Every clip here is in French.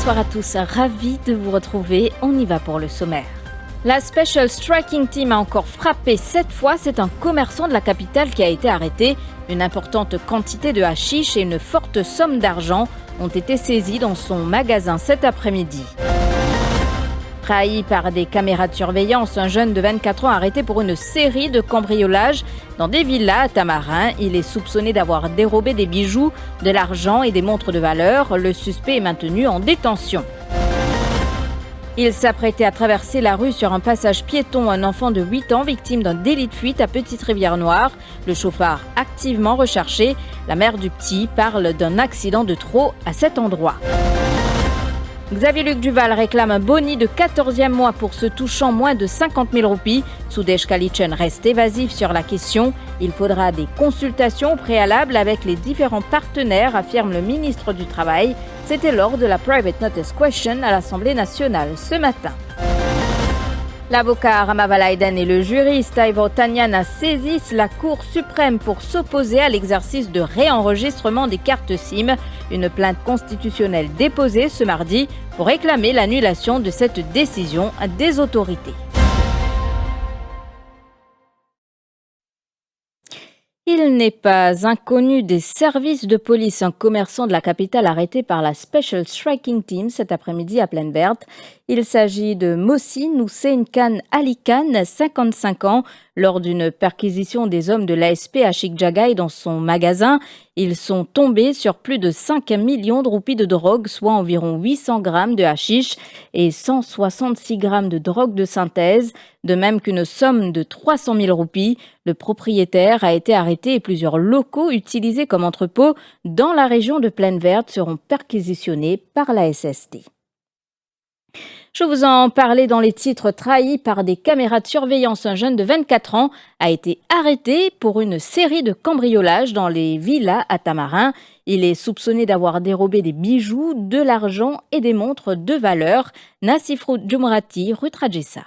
Bonsoir à tous, ravi de vous retrouver. On y va pour le sommaire. La Special Striking Team a encore frappé. Cette fois, c'est un commerçant de la capitale qui a été arrêté. Une importante quantité de hashish et une forte somme d'argent ont été saisis dans son magasin cet après-midi. Trahi par des caméras de surveillance, un jeune de 24 ans arrêté pour une série de cambriolages dans des villas à Tamarin. Il est soupçonné d'avoir dérobé des bijoux, de l'argent et des montres de valeur. Le suspect est maintenu en détention. Il s'apprêtait à traverser la rue sur un passage piéton. Un enfant de 8 ans victime d'un délit de fuite à Petite-Rivière-Noire. Le chauffard activement recherché. La mère du petit parle d'un accident de trop à cet endroit. Xavier-Luc Duval réclame un boni de 14e mois pour se touchant moins de 50 000 roupies. Sudesh Kalichen reste évasif sur la question. Il faudra des consultations préalables avec les différents partenaires, affirme le ministre du Travail. C'était lors de la Private Notice Question à l'Assemblée nationale ce matin. L'avocat Ramavala Eden et le juriste Ivor Tanyana saisissent la Cour suprême pour s'opposer à l'exercice de réenregistrement des cartes SIM. Une plainte constitutionnelle déposée ce mardi pour réclamer l'annulation de cette décision des autorités. Il n'est pas inconnu des services de police. Un commerçant de la capitale arrêté par la Special Striking Team cet après-midi à Plaine Verte. Il s'agit de Mohsin Hussein Khan Ali Khan, 55 ans. Lors d'une perquisition des hommes de l'ASP à Chikjagai dans son magasin, ils sont tombés sur plus de 5 millions de roupies de drogue, soit environ 800 grammes de hashish et 166 grammes de drogue de synthèse, de même qu'une somme de 300 000 roupies. Le propriétaire a été arrêté et plusieurs locaux utilisés comme entrepôt dans la région de Plaine Verte seront perquisitionnés par la SST. Je vous en parlais dans les titres. Trahis par des caméras de surveillance, un jeune de 24 ans a été arrêté pour une série de cambriolages dans les villas à Tamarin. Il est soupçonné d'avoir dérobé des bijoux, de l'argent et des montres de valeur. Nassifrou Djoumrati, Rutrajessa.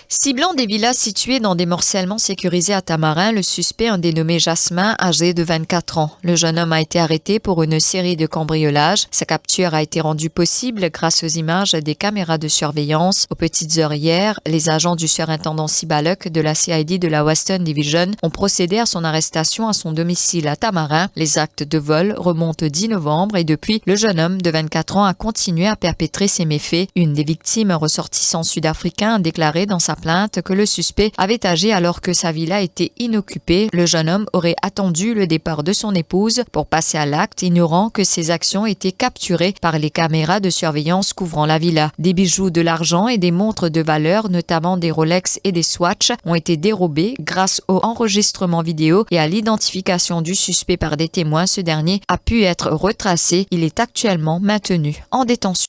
Ciblant des villas situées dans des morcellement sécurisés à Tamarin, le suspect, un dénommé Jasmin, âgé de 24 ans. Le jeune homme a été arrêté pour une série de cambriolages. Sa capture a été rendue possible grâce aux images des caméras de surveillance. Aux petites heures hier, les agents du surintendant Sibaluk de la CID de la Western Division ont procédé à son arrestation à son domicile à Tamarin. Les actes de vol remontent au 10 novembre et depuis, le jeune homme de 24 ans a continué à perpétrer ses méfaits. Une des victimes, un ressortissant sud-africain, a déclaré dans sa plainte que le suspect avait agi alors que sa villa était inoccupée. Le jeune homme aurait attendu le départ de son épouse pour passer à l'acte, ignorant que ses actions étaient capturées par les caméras de surveillance couvrant la villa. Des bijoux, de l'argent et des montres de valeur, notamment des Rolex et des Swatch, ont été dérobés grâce au enregistrement vidéo et à l'identification du suspect par des témoins. Ce dernier a pu être retracé. Il est actuellement maintenu en détention.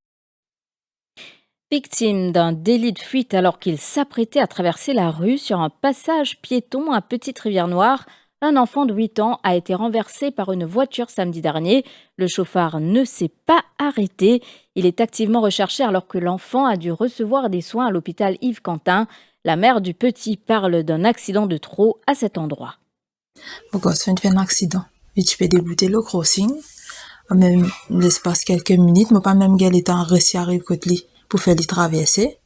Victime d'un délit de fuite alors qu'il s'apprêtait à traverser la rue sur un passage piéton à Petite-Rivière-Noire, un enfant de 8 ans a été renversé par une voiture samedi dernier. Le chauffard ne s'est pas arrêté. Il est activement recherché alors que l'enfant a dû recevoir des soins à l'hôpital Yves Quentin. La mère du petit parle d'un accident de trop à cet endroit. Mon gosse vient de faire un accident. Je peux débouter le crossing. Même l'espace quelques minutes, mais pas même qu'elle est en récit arrive côté lui. Pour faire les traverser,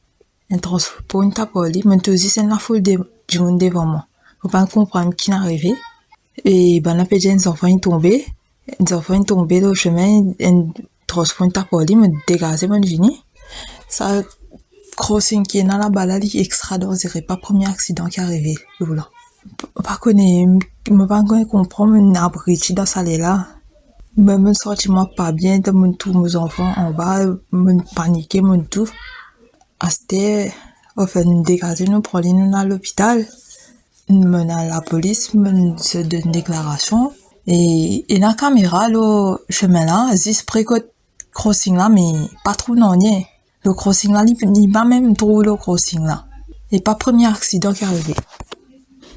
un transport, une tapoli, mais aussi c'est la foule du monde devant moi. Faut pas comprendre qui est arrivé. Et ben là, les enfants sont tombés. Les enfants sont tombés dans le chemin, un transport, une tapoli, me dégager, me vini. Ça, crossing qui est dans la balade, extra dangereux, pas premier accident qui est arrivé, là. Pas connaître, me pas comprendre, me n'abrite dans ça là. Me sentiment pas bien de mon tous mes enfants en bas, me paniquer mon tout. C'était enfin dégager nous pour aller nous à l'hôpital. Me à la police me se donne déclaration et la caméra le chemin là, juste précoce crossing là mais pas trop non nie. Le crossing là il pas même trop le crossing là. Et pas premier accident qui est arrivé.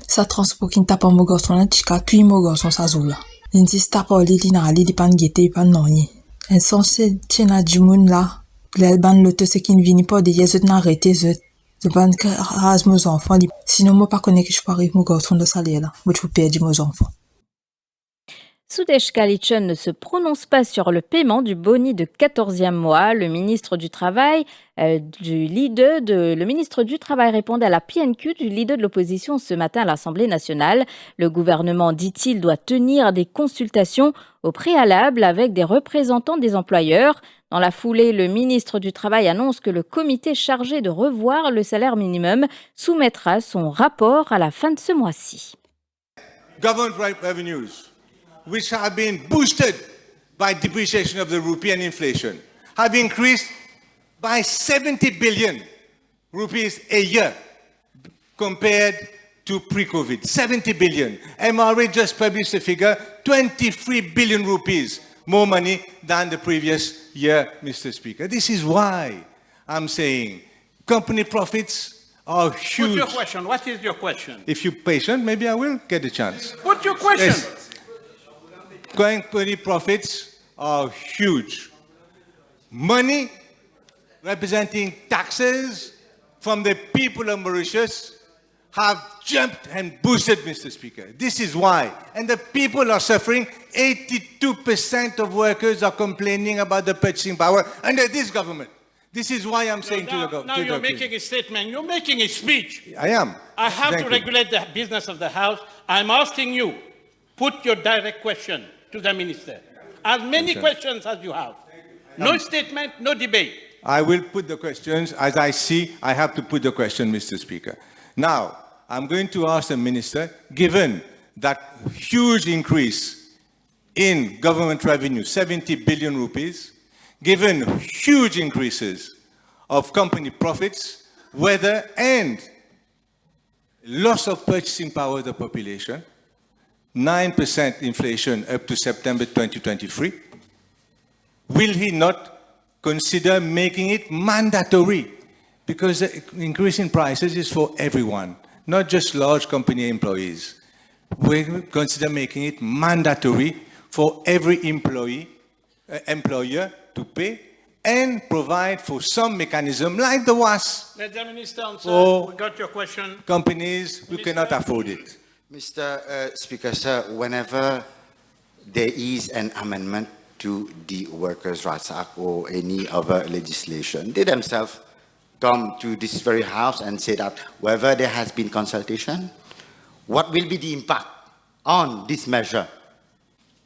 Ça transport qui tape mon garçon là, tika puis mon garçon ça zoula. Insista pa li na ali di pan gete pan noni. En censé tiena du monde là. L'alban l'auto c'est qui ne vini pas de yezut na arrêté zut. De ban ras mes enfants. Sinon moi pas connais que je parie mon garçon de salaire là. Moi je peux perdre mes enfants. Sudesh Kalichun ne se prononce pas sur le paiement du boni de 14e mois. Le ministre du Travail, le ministre du Travail répondait à la PNQ du leader de l'opposition ce matin à l'Assemblée nationale. Le gouvernement, dit-il, doit tenir des consultations au préalable avec des représentants des employeurs. Dans la foulée, le ministre du Travail annonce que le comité chargé de revoir le salaire minimum soumettra son rapport à la fin de ce mois-ci. Government revenues, which have been boosted by depreciation of the rupee and inflation, have increased by 70 billion rupees a year compared to pre-COVID. 70 billion. MRA just published a figure, 23 billion rupees more money than the previous year, Mr. Speaker. This is why I'm saying company profits are huge. What's your question? What is your question? If you're patient, maybe I will get a chance. What's your question? Yes. Company profits are huge. Money representing taxes from the people of Mauritius have jumped and boosted, Mr. Speaker. This is why. And the people are suffering. 82% of workers are complaining about the purchasing power under this government. This is why I'm saying to the government. Now you're making a statement. You're making a speech. I am. I have Thank to you. regulate the business of the House. I'm asking you, put your direct question to the minister. As many questions as you have. No statement, no debate. I will put the questions as I see I have to put the question, Mr. Speaker. Now, I'm going to ask the minister, given that huge increase in government revenue, 70 billion rupees, given huge increases of company profits, whether and loss of purchasing power of the population, 9% inflation up to September 2023, will he not consider making it mandatory? Because the increase in prices is for everyone, not just large company employees. We consider making it mandatory for every employer to pay and provide for some mechanism like the WAS Let the minister answer. Oh. We got your question. companies who cannot afford it. Mr. Speaker, sir, whenever there is an amendment to the Workers' Rights Act or any other legislation, they themselves come to this very house and say that whether there has been consultation, what will be the impact on this measure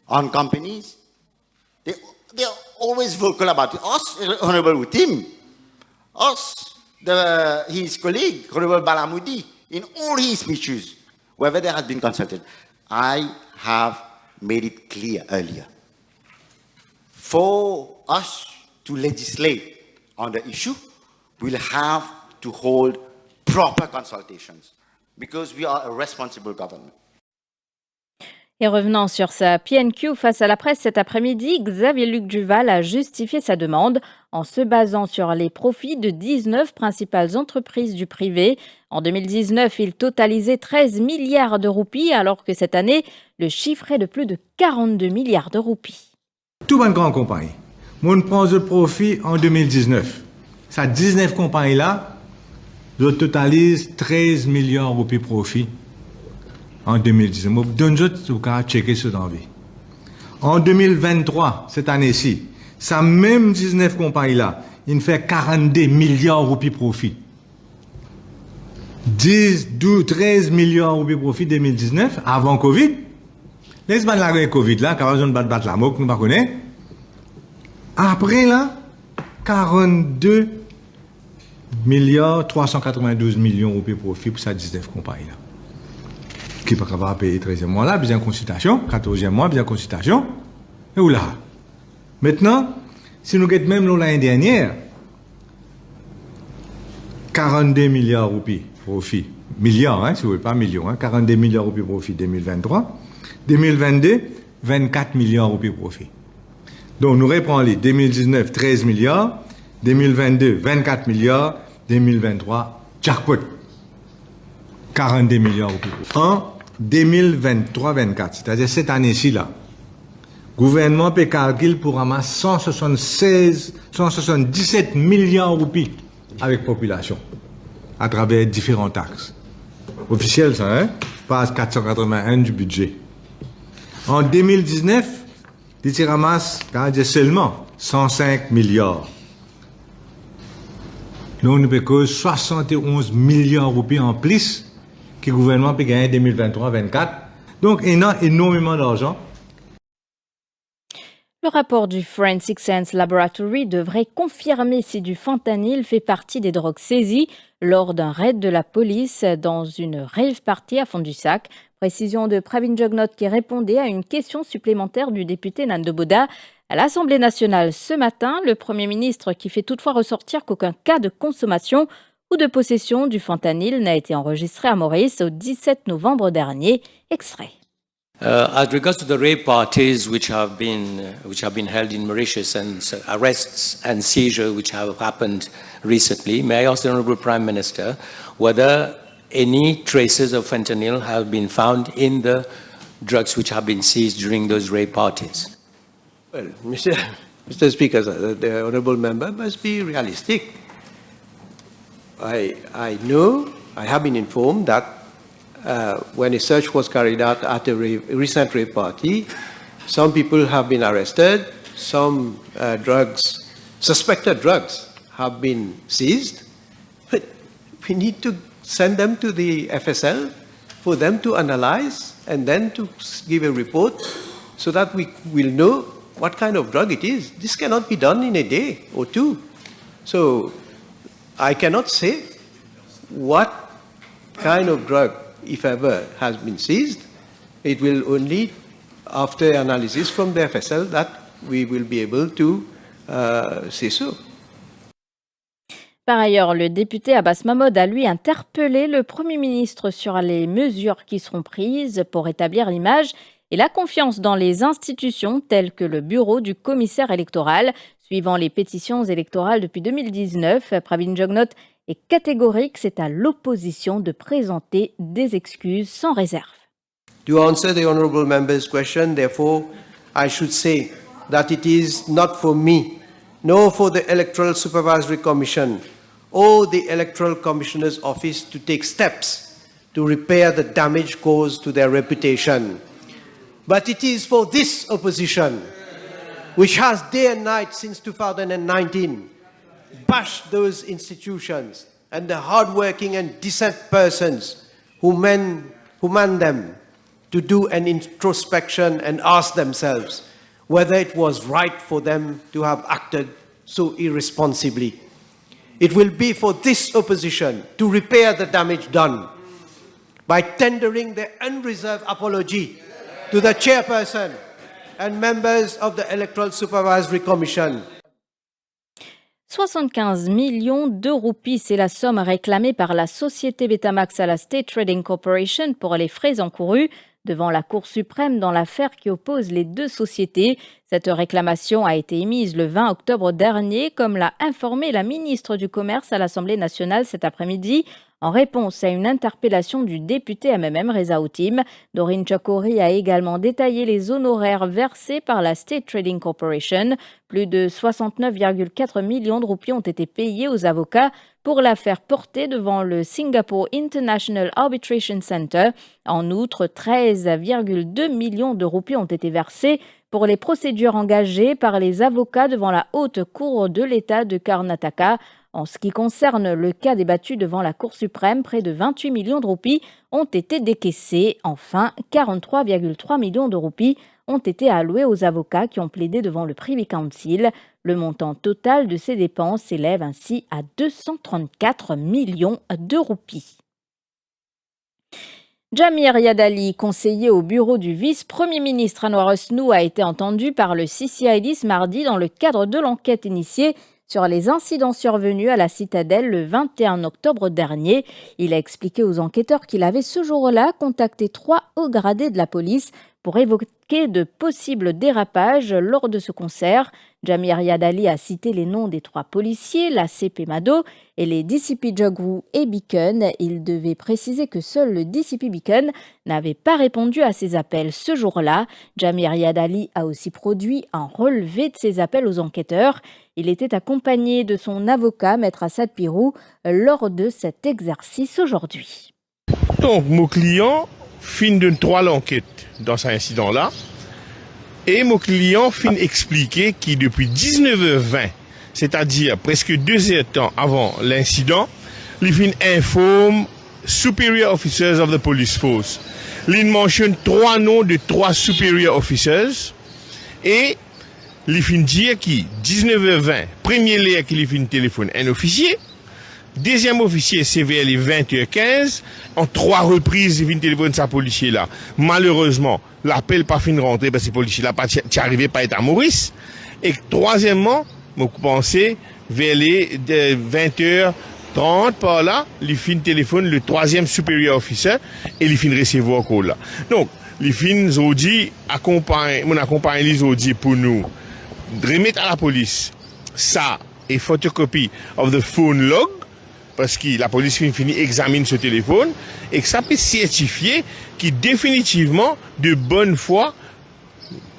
on companies? They are always vocal about it. Us, Honorable Utim, us, his colleague, Honorable Balamoudi, in all his speeches, whether there has been consulted. I have made it clear earlier. For us to legislate on the issue, we'll have to hold proper consultations because we are a responsible government. Et revenant sur sa PNQ face à la presse cet après-midi, Xavier-Luc Duval a justifié sa demande en se basant sur les profits de 19 principales entreprises du privé. En 2019, il totalisait 13 milliards de roupies, alors que cette année, le chiffre est de plus de 42 milliards de roupies. Tout une grande compagnie. Mon prend le profit en 2019. Ça 19 compagnies là, je totalise 13 millions de roupies profit en 2019. Je donne juste pour checker ce d'envie. En 2023, cette année-ci, ça même 19 compagnies là, il fait 42 millions de roupies profit. 13 millions de roupies profit 2019 avant Covid. Laisse-moi la Covid là, car on va battre la moque, nous ne connaissons pas. Après là, 42 milliards 392 millions de roupies profit pour ces 19 compagnies là. Qui ne peut pas payer 13e mois là, besoin de consultation, 14e mois, besoin de consultation. Et où là? Maintenant, si nous regardons même l'année dernière, 42 milliards de roupies profit, milliards, hein, si vous voulez, pas millions, hein, 42 milliards de roupies profit 2023, 2022, 24 milliards de roupies profit. Donc nous reprenons les 2019, 13 milliards, 2022, 24 milliards, 2023, jackpot, 42 milliards de roupies profit. En 2023-24, c'est-à-dire cette année-ci là, le gouvernement peut calculer pour ramasser 177 milliards de roupies avec population, à travers différents taxes. Officiel ça, hein? Passe 481 du budget. En 2019, ils ramassent seulement 105 milliards. Donc, nous payons 71 milliards de roupies en plus que le gouvernement peut gagner en 2023-2024. Donc, il y a énormément d'argent. Le rapport du Forensic Science Laboratory devrait confirmer si du fentanyl fait partie des drogues saisies lors d'un raid de la police dans une rave party à Fond-du-Sac. Précision de Pravin Jugnauth qui répondait à une question supplémentaire du député Nando Boda à l'Assemblée nationale ce matin. Le Premier ministre qui fait toutefois ressortir qu'aucun cas de consommation ou de possession du fentanyl n'a été enregistré à Maurice au 17 novembre dernier. Extrait. As regards to the rape parties which have been held in Mauritius and arrests and seizures which have happened recently, may I ask the Honourable Prime Minister whether any traces of fentanyl have been found in the drugs which have been seized during those rape parties? Well, Mr. Speaker, the Honourable Member must be realistic. I have been informed that when a search was carried out at a recent rape party, some people have been arrested, some suspected drugs have been seized. But we need to send them to the FSL for them to analyze and then to give a report so that we will know what kind of drug it is. This cannot be done in a day or two. So I cannot say what kind of drug, if ever, has been seized. It will only, after analysis from the FSL, that we will be able to say so. Par ailleurs, le député Abbas Mahmoud a lui interpellé le Premier ministre sur les mesures qui seront prises pour rétablir l'image et la confiance dans les institutions telles que le bureau du commissaire électoral. Suivant les pétitions électorales depuis 2019, Pravin Jugnauth est catégorique, c'est à l'opposition de présenter des excuses sans réserve. To answer the honourable member's question, therefore, I should say that it is not for me, nor for the Electoral Supervisory Commission or the Electoral Commissioner's Office to take steps to repair the damage caused to their reputation. But it is for this opposition, which has day and night since 2019 bashed those institutions and the hard-working and decent persons who man them to do an introspection and ask themselves whether it was right for them to have acted so irresponsibly. It will be for this opposition to repair the damage done by tendering their unreserved apology to the chairperson and members of the Electoral Supervisory Commission. 75 millions de roupies, c'est la somme réclamée par la société Betamax à la State Trading Corporation pour les frais encourus devant la Cour suprême dans l'affaire qui oppose les deux sociétés. Cette réclamation a été émise le 20 octobre dernier, comme l'a informé la ministre du Commerce à l'Assemblée nationale cet après-midi, en réponse à une interpellation du député MMM Reza Outim. Doreen Chakori a également détaillé les honoraires versés par la State Trading Corporation. Plus de 69,4 millions de roupies ont été payés aux avocats pour l'affaire portée devant le Singapore International Arbitration Center. En outre, 13,2 millions de roupies ont été versés pour les procédures engagées par les avocats devant la Haute Cour de l'État de Karnataka. En ce qui concerne le cas débattu devant la Cour suprême, près de 28 millions de roupies ont été décaissés. Enfin, 43,3 millions de roupies ont été alloués aux avocats qui ont plaidé devant le Privy Council. Le montant total de ces dépenses s'élève ainsi à 234 millions de roupies. Jamir Yadali, conseiller au bureau du vice-premier ministre Anwar Hosnou, a été entendu par le CCID ce mardi dans le cadre de l'enquête initiée sur les incidents survenus à la Citadelle le 21 octobre dernier. Il a expliqué aux enquêteurs qu'il avait ce jour-là contacté 3 hauts gradés de la police pour évoquer de possibles dérapages lors de ce concert. Jamir Yadali a cité les noms des 3 policiers, la CP Mado et les DCP Jogwu et Beacon. Il devait préciser que seul le DCP Beacon n'avait pas répondu à ses appels ce jour-là. Jamir Yadali a aussi produit un relevé de ses appels aux enquêteurs. Il était accompagné de son avocat, Maître Assad Pirou, lors de cet exercice aujourd'hui. Donc, mon client fin d'une 3 l'enquête dans cet incident-là. Et mon client fin expliquer qu'il depuis 19h20, c'est-à-dire presque 2 heures de temps avant l'incident, il fin informe superior officers of the police force. Il mentionne 3 noms de 3 superior officers et il fin dire qu'il 19h20, premier l'air qu'il fin téléphone un officier, deuxième officier c'est vers les 20h15, en 3 reprises il fin téléphone sa policier là. Malheureusement, l'appel pas fin rentrer parce que le policier là pas arrivé pas être à Maurice. Et troisièmement, je pensais vers les 20h30 par là, il fin téléphone le 3e supérieur officier et il fin recevoir call là. Donc, il fin zodi accompagne les zodi pour nous remettre à la police ça et photocopie of the phone log parce que la police finit examine ce téléphone et que ça peut certifier qui définitivement de bonne foi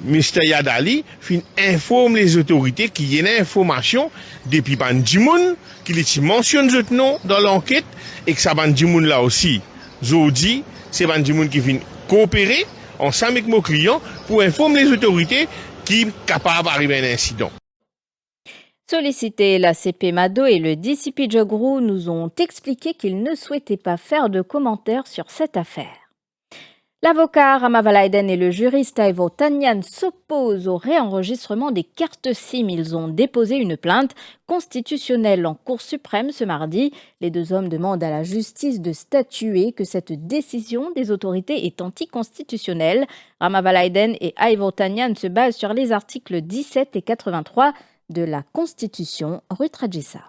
Mr. Yadali informe les autorités qu'il y a une information depuis Bandimoun qu'il mentionne ce nom dans l'enquête et que ça Bandimoun là aussi Zodi c'est Bandimoun qui vient coopérer ensemble avec mon client pour informer les autorités qui sont capables d'arriver à un incident. Sollicités, la CP Mado et le DCP Jogrou nous ont expliqué qu'ils ne souhaitaient pas faire de commentaires sur cette affaire. L'avocat Rama Valaiden et le juriste Aivo Tanyan s'opposent au réenregistrement des cartes SIM. Ils ont déposé une plainte constitutionnelle en Cour suprême ce mardi. Les 2 hommes demandent à la justice de statuer que cette décision des autorités est anticonstitutionnelle. Rama Valaiden et Aivo Tanyan se basent sur les articles 17 et 83 de la Constitution. Ruth Rajissa.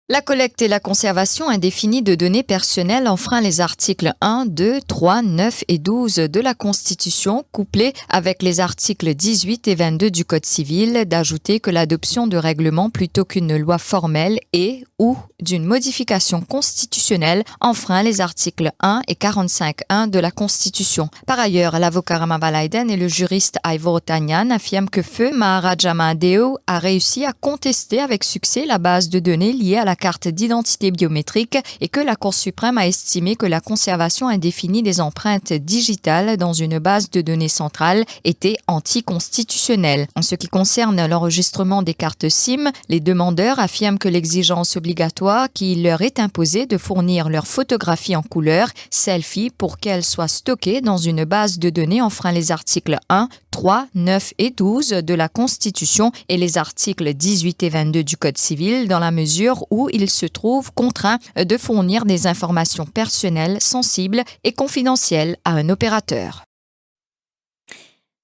La collecte et la conservation indéfinie de données personnelles enfreint les articles 1, 2, 3, 9 et 12 de la Constitution, couplés avec les articles 18 et 22 du Code civil, d'ajouter que l'adoption de règlements plutôt qu'une loi formelle et ou d'une modification constitutionnelle enfreint les articles 1 et 45.1 de la Constitution. Par ailleurs, l'avocat Rama Valaiden et le juriste Aivo Tanyan affirment que Feu Maharaja Mahadeo a réussi à contester avec succès la base de données liée à la carte d'identité biométrique et que la Cour suprême a estimé que la conservation indéfinie des empreintes digitales dans une base de données centrale était anticonstitutionnelle. En ce qui concerne l'enregistrement des cartes SIM, les demandeurs affirment que l'exigence obligatoire qui leur est imposée de fournir leurs photographies en couleur, selfie, pour qu'elles soient stockées dans une base de données enfreint les articles 1, 3, 9 et 12 de la Constitution et les articles 18 et 22 du Code civil dans la mesure où ils se trouvent contraints de fournir des informations personnelles, sensibles et confidentielles à un opérateur.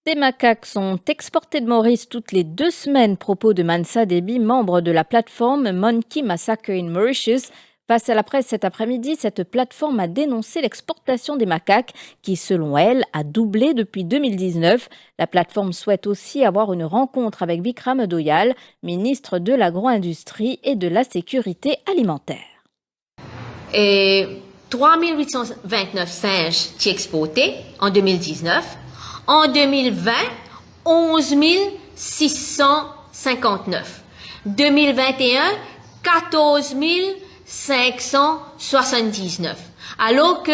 Des macaques sont exportés de Maurice toutes les 2 semaines, propos de Mansa Debi, membre de la plateforme Monkey Massacre in Mauritius. Face à la presse cet après-midi, cette plateforme a dénoncé l'exportation des macaques qui, selon elle, a doublé depuis 2019. La plateforme souhaite aussi avoir une rencontre avec Vikram Doyal, ministre de l'Agro-industrie et de la Sécurité alimentaire. Et 3829 singes qui exportés en 2019. En 2020, 11 659. 2021, 14 579. Alors que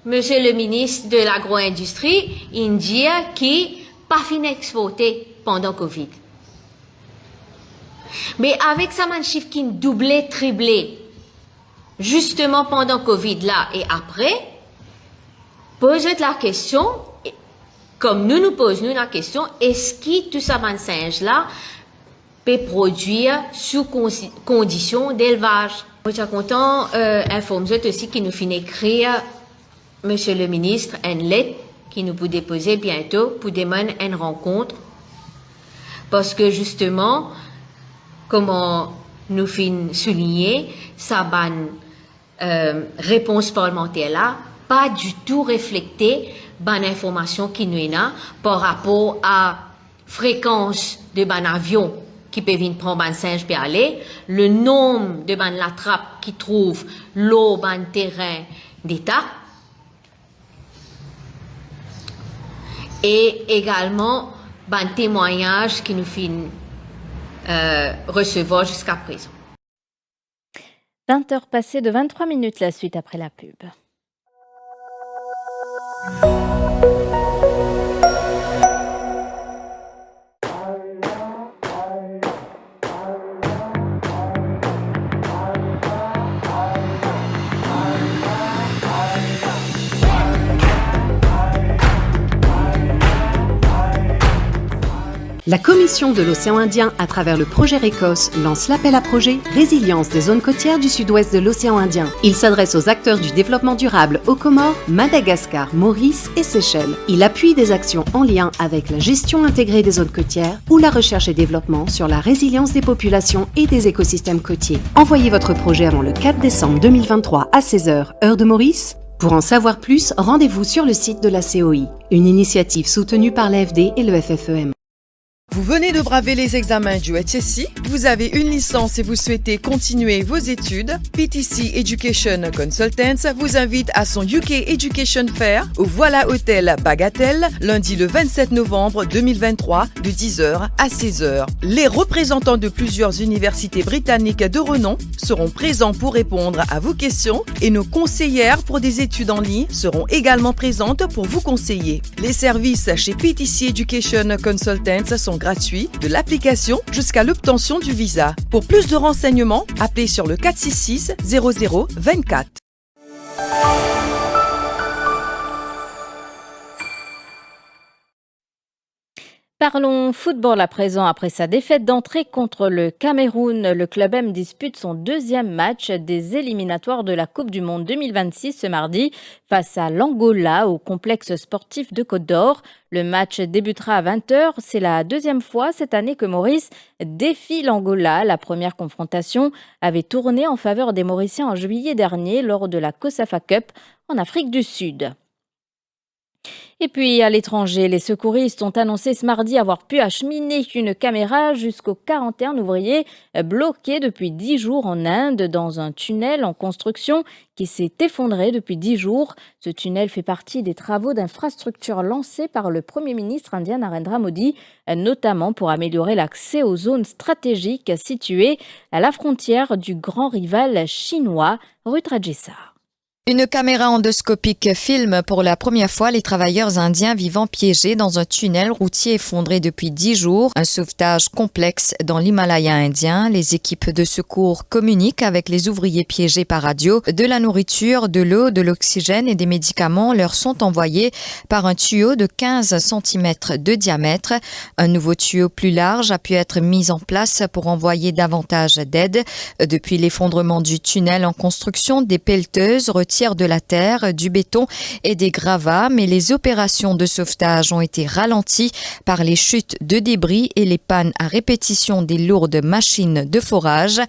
Monsieur le ministre de l'Agro-industrie, il dit qu'il n'a pas fini d'exporter pendant Covid. Mais avec ça, un chiffre qui doublé, triplé, justement pendant Covid là et après, posez la question, comme nous posons la question, est-ce que tout ça, un singe là, peut produire sous conditions d'élevage? Je suis content d'informer aussi qu'il nous finit d'écrire, Monsieur le ministre, une lettre qui nous peut déposer bientôt pour demander une rencontre. Parce que justement, comme nous finissons souligner, ça bonne réponse parlementaire là, pas du tout refléter bonne information qui nous est là par rapport à fréquence de bon avion qui peut venir prendre un singe pour aller, le nombre de ban la trappe qui trouve l'eau ban terrain d'état, et également ban témoignage qui nous fait recevoir jusqu'à présent. 20h passées de 23 minutes, la suite après la pub. La Commission de l'océan Indien, à travers le projet RECOS, lance l'appel à projet Résilience des zones côtières du sud-ouest de l'océan Indien. Il s'adresse aux acteurs du développement durable aux Comores, Madagascar, Maurice et Seychelles. Il appuie des actions en lien avec la gestion intégrée des zones côtières ou la recherche et développement sur la résilience des populations et des écosystèmes côtiers. Envoyez votre projet avant le 4 décembre 2023 à 16h, heure de Maurice. Pour en savoir plus, rendez-vous sur le site de la COI, une initiative soutenue par l'AFD et le FFEM. Vous venez de braver les examens du HSC, vous avez une licence et vous souhaitez continuer vos études. PTC Education Consultants vous invite à son UK Education Fair au Voilà Hôtel Bagatelle, lundi le 27 novembre 2023 de 10h à 16h. Les représentants de plusieurs universités britanniques de renom seront présents pour répondre à vos questions et nos conseillères pour des études en ligne seront également présentes pour vous conseiller. Les services chez PTC Education Consultants sont gratuit de l'application jusqu'à l'obtention du visa. Pour plus de renseignements, appelez sur le 466 0024. Parlons football à présent. Après sa défaite d'entrée contre le Cameroun, le Club M dispute son deuxième match des éliminatoires de la Coupe du Monde 2026 ce mardi face à l'Angola au complexe sportif de Côte d'Or. Le match débutera à 20h. C'est la deuxième fois cette année que Maurice défie l'Angola. La première confrontation avait tourné en faveur des Mauriciens en juillet dernier lors de la COSAFA Cup en Afrique du Sud. Et puis, à l'étranger, les secouristes ont annoncé ce mardi avoir pu acheminer une caméra jusqu'aux 41 ouvriers bloqués depuis 10 jours en Inde dans un tunnel en construction qui s'est effondré depuis 10 jours. Ce tunnel fait partie des travaux d'infrastructure lancés par le Premier ministre indien Narendra Modi, notamment pour améliorer l'accès aux zones stratégiques situées à la frontière du grand rival chinois, Ruth Rajessar. Une caméra endoscopique filme pour la première fois les travailleurs indiens vivant piégés dans un tunnel routier effondré depuis 10 jours. Un sauvetage complexe dans l'Himalaya indien. Les équipes de secours communiquent avec les ouvriers piégés par radio. De la nourriture, de l'eau, de l'oxygène et des médicaments leur sont envoyés par un tuyau de 15 cm de diamètre. Un nouveau tuyau plus large a pu être mis en place pour envoyer davantage d'aide. Depuis l'effondrement du tunnel en construction, des pelleteuses retirent de la terre, du béton et des gravats, mais les opérations de sauvetage ont été ralenties par les chutes de débris et les pannes à répétition des lourdes machines de forage.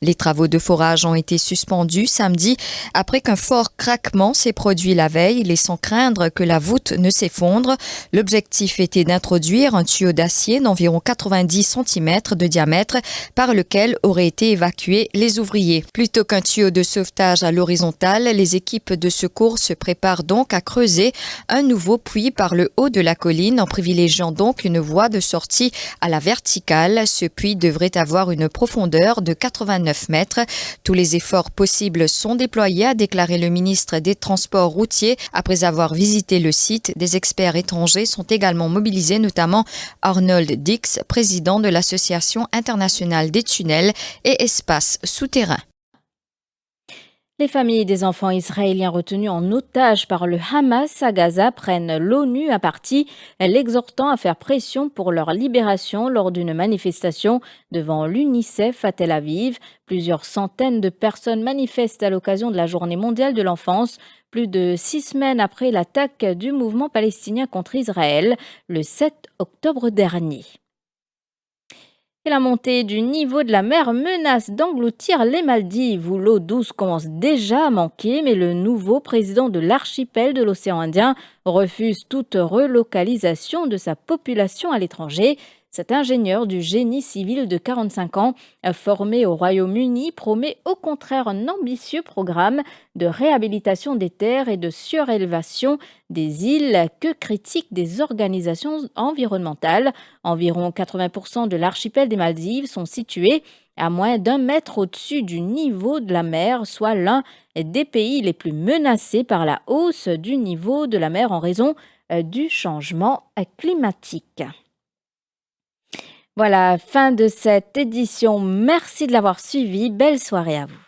Les travaux de forage ont été suspendus samedi après qu'un fort craquement s'est produit la veille, laissant craindre que la voûte ne s'effondre. L'objectif était d'introduire un tuyau d'acier d'environ 90 cm de diamètre par lequel auraient été évacués les ouvriers. Plutôt qu'un tuyau de sauvetage à l'horizontale, les équipes de secours se préparent donc à creuser un nouveau puits par le haut de la colline en privilégiant donc une voie de sortie à la verticale. Ce puits devrait avoir une profondeur de 89 mètres. Tous les efforts possibles sont déployés, a déclaré le ministre des Transports routiers. Après avoir visité le site, des experts étrangers sont également mobilisés, notamment Arnold Dix, président de l'Association internationale des tunnels et espaces souterrains. Les familles des enfants israéliens retenus en otage par le Hamas à Gaza prennent l'ONU à partie, l'exhortant à faire pression pour leur libération lors d'une manifestation devant l'UNICEF à Tel Aviv. Plusieurs centaines de personnes manifestent à l'occasion de la Journée mondiale de l'enfance, plus de 6 semaines après l'attaque du mouvement palestinien contre Israël, le 7 octobre dernier. Et la montée du niveau de la mer menace d'engloutir les Maldives, où l'eau douce commence déjà à manquer, mais le nouveau président de l'archipel de l'océan Indien refuse toute relocalisation de sa population à l'étranger. Cet ingénieur du génie civil de 45 ans, formé au Royaume-Uni, promet au contraire un ambitieux programme de réhabilitation des terres et de surélevation des îles que critiquent des organisations environnementales. Environ 80% de l'archipel des Maldives sont situés à moins d'1 mètre au-dessus du niveau de la mer, soit l'un des pays les plus menacés par la hausse du niveau de la mer en raison du changement climatique. Voilà, fin de cette édition. Merci de l'avoir suivi. Belle soirée à vous.